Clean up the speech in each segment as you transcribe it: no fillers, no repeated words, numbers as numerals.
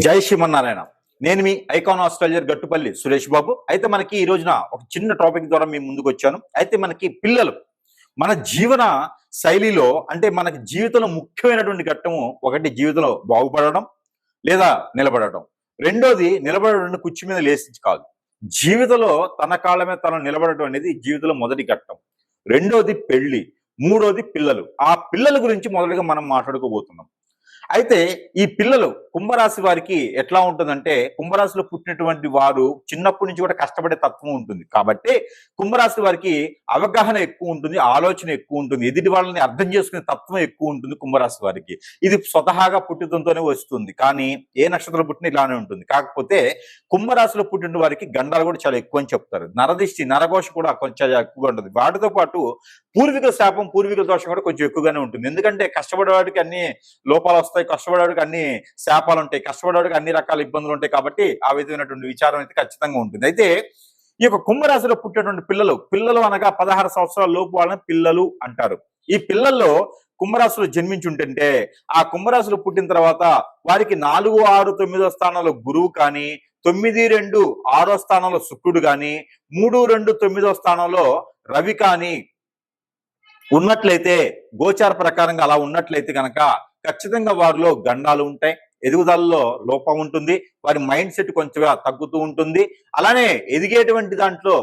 జై శ్రీమన్నారాయణ. నేను మీ icon astrologer Gattupalli Suresh Babu. అయితే మనకి ఈ రోజున ఒక చిన్న టాపిక్ ద్వారా మీ ముందుకు వచ్చాను. అయితే మనకి పిల్లలు మన జీవన శైలిలో అంటే మనకి జీవితంలో ముఖ్యమైనటువంటి ఘట్టము ఒకటి జీవితంలో బాగుపడడం లేదా నిలబడటం. రెండోది నిలబడడం కుర్చీ మీద లేచి కాదు, జీవితంలో తన కాళ్ళ మీద తను నిలబడటం అనేది జీవితంలో మొదటి ఘట్టం. రెండోది పెళ్లి, మూడోది పిల్లలు. ఆ పిల్లల గురించి మొదలుగా మనం మాట్లాడుకోబోతున్నాం. అయితే ఈ పిల్లలు కుంభరాశి వారికి ఎట్లా ఉంటుందంటే, కుంభరాశిలో పుట్టినటువంటి వారు చిన్నప్పటి నుంచి కూడా కష్టపడే తత్వం ఉంటుంది. కాబట్టి కుంభరాశి వారికి అవగాహన ఎక్కువ ఉంటుంది, ఆలోచన ఎక్కువ ఉంటుంది, ఎదుటి వాళ్ళని అర్థం చేసుకునే తత్వం ఎక్కువ ఉంటుంది కుంభరాశి వారికి. ఇది స్వతహాగా పుట్టుతంతోనే వస్తుంది. కానీ ఏ నక్షత్రం పుట్టిన ఇలానే ఉంటుంది. కాకపోతే కుంభరాశిలో పుట్టిన వారికి గండాలు కూడా చాలా ఎక్కువ అని చెప్తారు. నరదిష్టి, నరఘోష కూడా కొంచెం ఎక్కువగా ఉంటుంది. వాటితో పాటు పూర్వీకుల శాపం, పూర్వీకుల దోషం కూడా కొంచెం ఎక్కువగానే ఉంటుంది. ఎందుకంటే కష్టపడేవాడికి అన్ని లోపాలు వస్తాయి, కష్టపడేవాడికి అన్ని శాపాలు ఉంటాయి, కష్టపడేవాడికి అన్ని రకాల ఇబ్బందులు ఉంటాయి. కాబట్టి ఆ విధమైనటువంటి విచారం అయితే ఖచ్చితంగా ఉంటుంది. అయితే ఈ యొక్క కుంభరాశిలో పుట్టేటువంటి పిల్లలు అనగా 16 సంవత్సరాల లోపు వాళ్ళని పిల్లలు అంటారు. ఈ పిల్లల్లో కుంభరాశిలో జన్మించుంటుంటే ఆ కుంభరాశిలో పుట్టిన తర్వాత వారికి 4, 6, 9 స్థానంలో గురువు కానీ, 9, 2, 6 స్థానంలో శుక్రుడు కానీ, 3, 2, 9 స్థానంలో రవి కానీ ఉన్నట్లయితే, గోచార ప్రకారంగా అలా ఉన్నట్లయితే కనుక ఖచ్చితంగా వారిలో గండాలు ఉంటాయి, ఎదుగుదలలో లోపం ఉంటుంది, వారి మైండ్ సెట్ కొంచెం తగ్గుతూ ఉంటుంది. అలానే ఎదిగేటువంటి దాంట్లో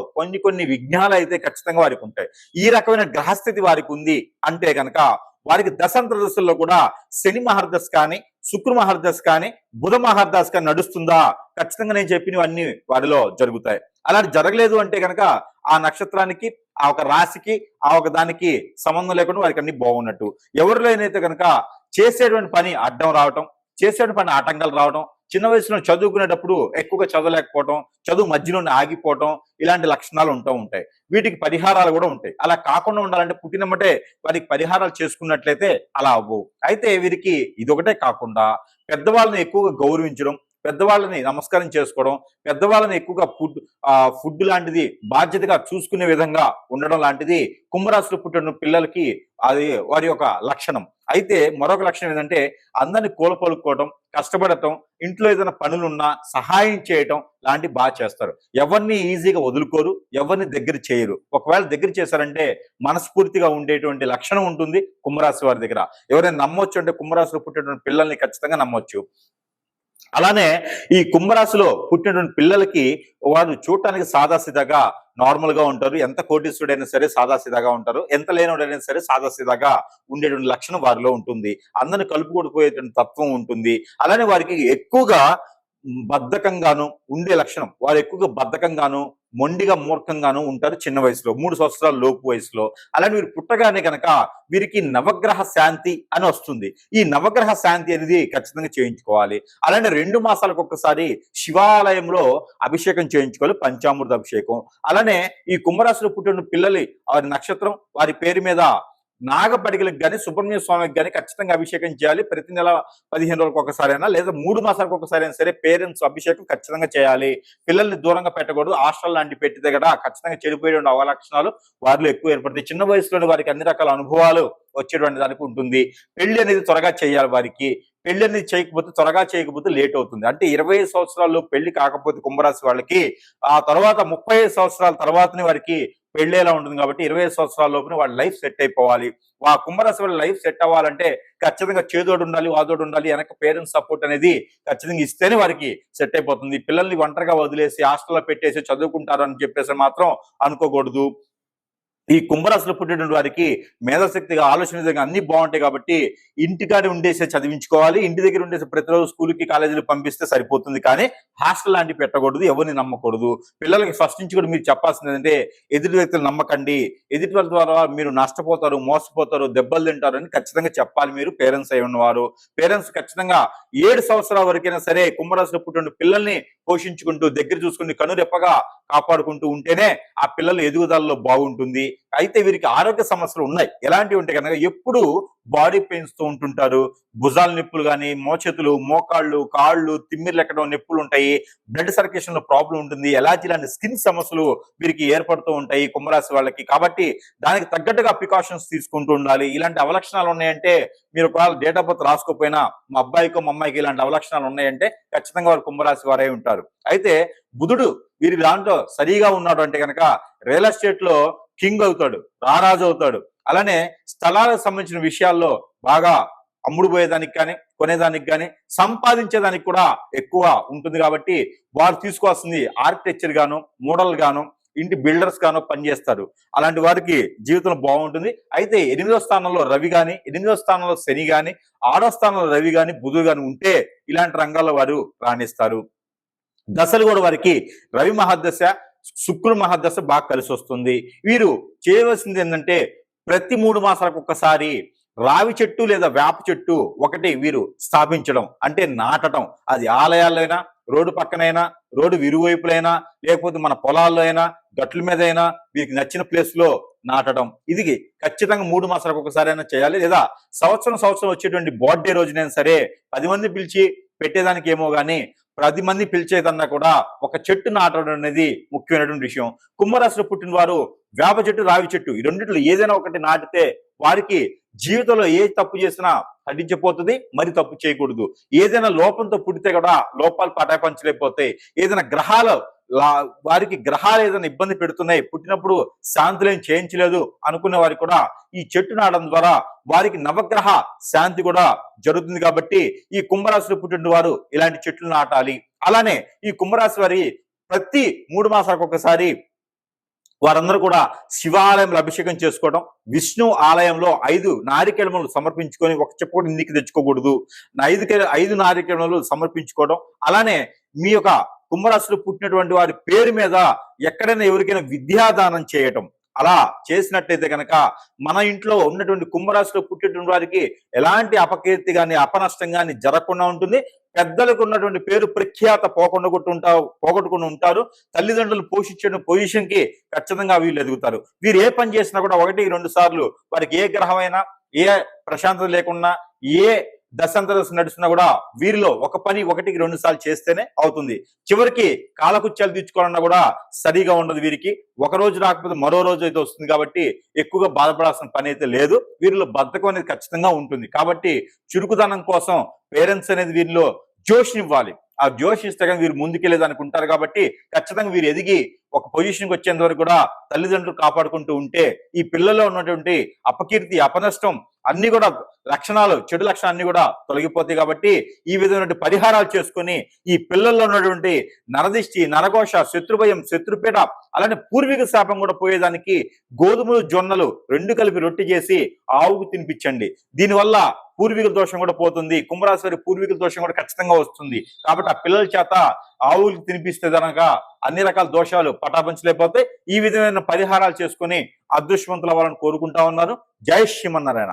కొన్ని విఘ్నాలు అయితే ఖచ్చితంగా వారికి ఉంటాయి. ఈ రకమైన గ్రహస్థితి వారికి ఉంది అంటే కనుక వారికి దశాంతర దశల్లో కూడా శని మహర్దశ కానీ, శుక్ర మహర్దశ కానీ, బుధ మహర్దశ కానీ నడుస్తుందా, ఖచ్చితంగా నేను చెప్పినవన్నీ వారిలో జరుగుతాయి. అలాంటి జరగలేదు అంటే కనుక ఆ నక్షత్రానికి, ఆ ఒక రాశికి, ఆ ఒక దానికి సంబంధం లేకుండా వారికి అన్ని బాగున్నట్టు. ఎవరిలో అయితే కనుక చేసేటువంటి పని అడ్డం రావటం, చేసేటువంటి పని ఆటంకాలు రావడం, చిన్న వయసులో చదువుకునేటప్పుడు ఎక్కువగా చదవలేకపోవటం, చదువు మధ్యలోనే ఆగిపోవటం, ఇలాంటి లక్షణాలు ఉంటాయి. వీటికి పరిహారాలు కూడా ఉంటాయి. అలా కాకుండా ఉండాలంటే పుట్టినమ్మటే వారికి పరిహారాలు చేసుకున్నట్లయితే అలా అవ్వవు. అయితే వీరికి ఇదొకటే కాకుండా పెద్దవాళ్ళని ఎక్కువగా గౌరవించడం, పెద్దవాళ్ళని నమస్కారం చేసుకోవడం, పెద్దవాళ్ళని ఎక్కువగా ఫుడ్ లాంటిది బాధ్యతగా చూసుకునే విధంగా ఉండడం లాంటిది కుంభరాశిలో పుట్టిన పిల్లలకి అది వారి యొక్క లక్షణం. అయితే మరొక లక్షణం ఏంటంటే అందరిని కోలపలుకోవడం, కష్టపడటం, ఇంట్లో ఏదైనా పనులున్నా సహాయం చేయటం లాంటివి బాగా చేస్తారు. ఎవరిని ఈజీగా వదులుకోరు, ఎవరిని దగ్గర చేయరు. ఒకవేళ దగ్గర చేశారంటే మనస్ఫూర్తిగా ఉండేటువంటి లక్షణం ఉంటుంది కుంభరాశి వారి దగ్గర. ఎవరైనా నమ్మొచ్చు అంటే కుంభరాశిలో పుట్టినటువంటి పిల్లల్ని ఖచ్చితంగా నమ్మొచ్చు. అలానే ఈ కుంభరాశిలో పుట్టినటువంటి పిల్లలకి వారు చూడటానికి సాదాసీదాగా నార్మల్ గా ఉంటారు. ఎంత కోటీశ్వరుడైనా సరే సాదాసీదాగా ఉంటారు, ఎంత లేనివాడైనా సరే సాదాసీదాగా ఉండేటువంటి లక్షణం వారిలో ఉంటుంది. అందరిని కలుపుకొడిపోయేటువంటి తత్వం ఉంటుంది. అలానే వారికి ఎక్కువగా బద్ధకంగాను ఉండే లక్షణం, వారు ఎక్కువగా బద్ధకంగాను, మొండిగా, మూర్ఖంగాను ఉంటారు చిన్న వయసులో, 3 సంవత్సరాల లోపు వయసులో. అలానే వీరు పుట్టగానే కనుక వీరికి నవగ్రహ శాంతి అని వస్తుంది. ఈ నవగ్రహ శాంతి అనేది ఖచ్చితంగా చేయించుకోవాలి. అలానే 2 మాసాలకు ఒక్కసారి శివాలయంలో అభిషేకం చేయించుకోవాలి, పంచామృత అభిషేకం. అలానే ఈ కుంభరాశిలో పుట్టిన పిల్లలు వారి నక్షత్రం, వారి పేరు మీద నాగపడిగలకు కానీ, సుబ్రహ్మణ్య స్వామికి కానీ ఖచ్చితంగా అభిషేకం చేయాలి. ప్రతి నెల 15 రోజులకు ఒకసారైనా లేదా 3 మాసాలకు ఒకసారి అయినా సరే పేరెంట్స్ అభిషేకం ఖచ్చితంగా చేయాలి. పిల్లల్ని దూరంగా పెట్టకూడదు. హాస్టల్ లాంటి పెట్టితే కూడా ఖచ్చితంగా చెడిపోయే అవలక్షణాలు వారిలో ఎక్కువ ఏర్పడతాయి. చిన్న వయసులోనే వారికి అన్ని రకాల అనుభవాలు వచ్చేటువంటి దానికి ఉంటుంది. పెళ్లి అనేది త్వరగా చేయాలి వారికి. పెళ్లి అనేది త్వరగా చేయకపోతే లేట్ అవుతుంది. అంటే 25 సంవత్సరాల్లో పెళ్లి కాకపోతే కుంభరాశి వాళ్ళకి ఆ తర్వాత 35 సంవత్సరాల తర్వాతనే వారికి పెళ్ళేలా ఉంటుంది. కాబట్టి 25 సంవత్సరాల లోపున వాళ్ళ లైఫ్ సెట్ అయిపోవాలి. ఆ కుంభరాశి వాళ్ళ లైఫ్ సెట్ అవ్వాలంటే ఖచ్చితంగా చేదోడు ఉండాలి, వాదోడు ఉండాలి, వెనక పేరెంట్స్ సపోర్ట్ అనేది ఖచ్చితంగా ఇస్తేనే వారికి సెట్ అయిపోతుంది. పిల్లల్ని ఒంటరిగా వదిలేసి హాస్టల్లో పెట్టేసి చదువుకుంటారు అని చెప్పేసి మాత్రం అనుకోకూడదు. ఈ కుంభరాశిలో పుట్టినటువంటి వారికి మేధాశక్తిగా, ఆలోచన విధంగా అన్ని బాగుంటాయి. కాబట్టి ఇంటికాడే ఉండేసే చదివించుకోవాలి. ఇంటి దగ్గర ఉండేసి ప్రతిరోజు స్కూల్కి, కాలేజీలు పంపిస్తే సరిపోతుంది. కానీ హాస్టల్ లాంటివి పెట్టకూడదు, ఎవరిని నమ్మకూడదు. పిల్లలకి ఫస్ట్ నుంచి కూడా మీరు చెప్పాల్సింది ఏంటంటే ఎదుటి వ్యక్తులు నమ్మకండి, ఎదుటి వాళ్ళ ద్వారా మీరు నష్టపోతారు, మోసపోతారు, దెబ్బలు తింటారు అని ఖచ్చితంగా చెప్పాలి. మీరు పేరెంట్స్ అయి ఉన్నవారు పేరెంట్స్ ఖచ్చితంగా 7 సంవత్సరాల వరకైనా సరే కుంభరాశిలో పుట్టిన పిల్లల్ని పోషించుకుంటూ, దగ్గర చూసుకుని, కనురెప్పగా కాపాడుకుంటూ ఉంటేనే ఆ పిల్లల ఎదుగుదలలో బాగుంటుంది. అయితే వీరికి ఆరోగ్య సమస్యలు ఉన్నాయి. ఎలాంటివి ఉంటే కనుక ఎప్పుడు బాడీ పెయిన్స్ తో ఉంటుంటారు, భుజాల నొప్పులు కానీ, మోచేతులు, మోకాళ్ళు, కాళ్ళు, తిమ్మిర్లు ఎక్కడం నొప్పులు ఉంటాయి, బ్లడ్ సర్క్యులేషన్ లో ప్రాబ్లం ఉంటుంది, ఎలాంటి లాంటి స్కిన్ సమస్యలు వీరికి ఏర్పడుతూ ఉంటాయి కుంభరాశి వాళ్ళకి. కాబట్టి దానికి తగ్గట్టుగా ప్రికాషన్స్ తీసుకుంటూ ఉండాలి. ఇలాంటి అవలక్షణాలు ఉన్నాయంటే మీరు ఒకవేళ డేట్ ఆఫ్ బర్త్ రాసుకోకపోయినా మా అబ్బాయికో మా అమ్మాయికి ఇలాంటి అవలక్షణాలు ఉన్నాయంటే ఖచ్చితంగా వారు కుంభరాశి వారే ఉంటారు. అయితే బుధుడు వీరి దాంట్లో సరిగా ఉన్నాడు అంటే కనుక రియల్ ఎస్టేట్ లో కింగ్ అవుతాడు, రారాజు అవుతాడు. అలానే స్థలాలకు సంబంధించిన విషయాల్లో బాగా అమ్ముడు పోయేదానికి కానీ, కొనేదానికి కానీ, సంపాదించేదానికి కూడా ఎక్కువ ఉంటుంది. కాబట్టి వారు తీసుకోవాల్సింది ఆర్కిటెక్చర్ గాను, మోడల్ గాను, ఇంటి బిల్డర్స్ గాను పనిచేస్తారు. అలాంటి వారికి జీవితం బాగుంటుంది. అయితే 8వ స్థానంలో రవి గాని, 8వ స్థానంలో శని గాని, 6వ స్థానంలో రవి గాని, బుధుడు గాని ఉంటే ఇలాంటి రంగాల్లో వారు రాణిస్తారు. దశలు కూడా వారికి రవి మహాదశ, శుక్రుడు మహాదశ బాగా కలిసి వస్తుంది. వీరు చేయవలసింది ఏంటంటే ప్రతి 3 మాసాలకు ఒక్కసారి రావి చెట్టు లేదా వేప చెట్టు ఒకటి వీరు స్థాపించడం, అంటే నాటడం. అది ఆలయాలైనా, రోడ్డు పక్కనైనా, రోడ్డు ఇరువైపులైనా, లేకపోతే మన పొలాల్లో అయినా, గట్ల మీద అయినా వీరికి నచ్చిన ప్లేస్ లో నాటడం. ఇది ఖచ్చితంగా 3 మాసాలకు ఒకసారి అయినా చేయాలి. లేదా సంవత్సరం వచ్చేటువంటి బర్త్డే రోజునైనా సరే 10 మంది పిలిచి పెట్టేదానికి ఏమో గానీ 10 మంది పిలిచేదన్నా కూడా ఒక చెట్టు నాటడం అనేది ముఖ్యమైనటువంటి విషయం. కుంభరాశిలో పుట్టిన వారు వేప చెట్టు, రావి చెట్టు ఈ రెండిట్లో ఏదైనా ఒకటి నాటితే వారికి జీవితంలో ఏ తప్పు చేసినా హరించిపోతుంది, మరి తప్పు చేయకూడదు. ఏదైనా లోపంతో పుడితే కూడా లోపాలు పటాపంచలేకపోతాయి. ఏదైనా వారికి గ్రహాలు ఏదైనా ఇబ్బంది పెడుతున్నాయి, పుట్టినప్పుడు శాంతులేం చేయించలేదు అనుకునే వారికి కూడా ఈ చెట్టు నాటడం ద్వారా వారికి నవగ్రహ శాంతి కూడా జరుగుతుంది. కాబట్టి ఈ కుంభరాశిలో పుట్టిన వారు ఇలాంటి చెట్లు నాటాలి. అలానే ఈ కుంభరాశి వారి ప్రతి 3 మాసాలకు ఒకసారి వారందరూ కూడా శివాలయంలో అభిషేకం చేసుకోవడం, విష్ణు ఆలయంలో 5 నారికేళములు సమర్పించుకొని ఒక చెప్పు కూడా ఇంటికి తెచ్చుకోకూడదు, 5 నారికేళములు సమర్పించుకోవడం. అలానే మీ యొక్క కుంభరాశిలో పుట్టినటువంటి వారి పేరు మీద ఎక్కడైనా ఎవరికైనా విద్యాదానం చేయటం. అలా చేసినట్టయితే కనుక మన ఇంట్లో ఉన్నటువంటి కుంభరాశిలో పుట్టినటువంటి వారికి ఎలాంటి అపకీర్తి కానీ, అపనష్టం కానీ జరగకుండా ఉంటుంది. పెద్దలకు ఉన్నటువంటి పేరు ప్రఖ్యాత పోగొట్టుకుని ఉంటారు. తల్లిదండ్రులు పోషించిన పొజిషన్ కి ఖచ్చితంగా వీళ్ళు ఎదుగుతారు. వీరు ఏ పని చేసినా కూడా 1-2 సార్లు వారికి ఏ గ్రహమైనా, ఏ ప్రశాంతత లేకున్నా, ఏ దశాంతరదశ నడుస్తున్నా కూడా వీరిలో ఒక పని 1-2 సార్లు చేస్తేనే అవుతుంది. చివరికి కాలకుత్యాలు తీర్చుకోవాలన్నా కూడా సరిగా ఉండదు వీరికి. ఒక రోజు రాకపోతే మరో రోజు అయితే వస్తుంది. కాబట్టి ఎక్కువగా బాధపడాల్సిన పని అయితే లేదు. వీరిలో బద్ధకం అనేది ఖచ్చితంగా ఉంటుంది. కాబట్టి చురుకుదనం కోసం పేరెంట్స్ అనేది వీరిలో జోష్నివ్వాలి. ఆ జోష్ ఇస్తే కానీ వీరు ముందుకెళ్ళేది అనుకుంటారు. కాబట్టి ఖచ్చితంగా వీరు ఎదిగి ఒక పొజిషన్కి వచ్చేంత వరకు కూడా తల్లిదండ్రులు కాపాడుకుంటూ ఉంటే ఈ పిల్లల్లో ఉన్నటువంటి అపకీర్తి, అపనష్టం అన్ని కూడా చెడు లక్షణాలు అన్ని కూడా తొలగిపోతాయి. కాబట్టి ఈ విధమైన పరిహారాలు చేసుకొని ఈ పిల్లల్లో ఉన్నటువంటి నరదిష్టి, నరఘోష, శత్రుభయం, శత్రుపీడ, అలానే పూర్వీక శాపం కూడా పోయేదానికి గోధుమలు, జొన్నలు 2 కలిపి రొట్టె చేసి ఆవుకు తినిపించండి. దీనివల్ల పూర్వీకుల దోషం కూడా పోతుంది. కుంభరాశి వారి పూర్వీకుల దోషం కూడా ఖచ్చితంగా వస్తుంది. కాబట్టి ఆ పిల్లల చేత ఆవులకు తినిపిస్తే కనుక అన్ని రకాల దోషాలు పటాపంచలేకపోతే ఈ విధమైన పరిహారాలు చేసుకుని అదృష్టవంతులు అవ్వాలని కోరుకుంటా ఉన్నాను. జై శ్రీమన్నారాయణ.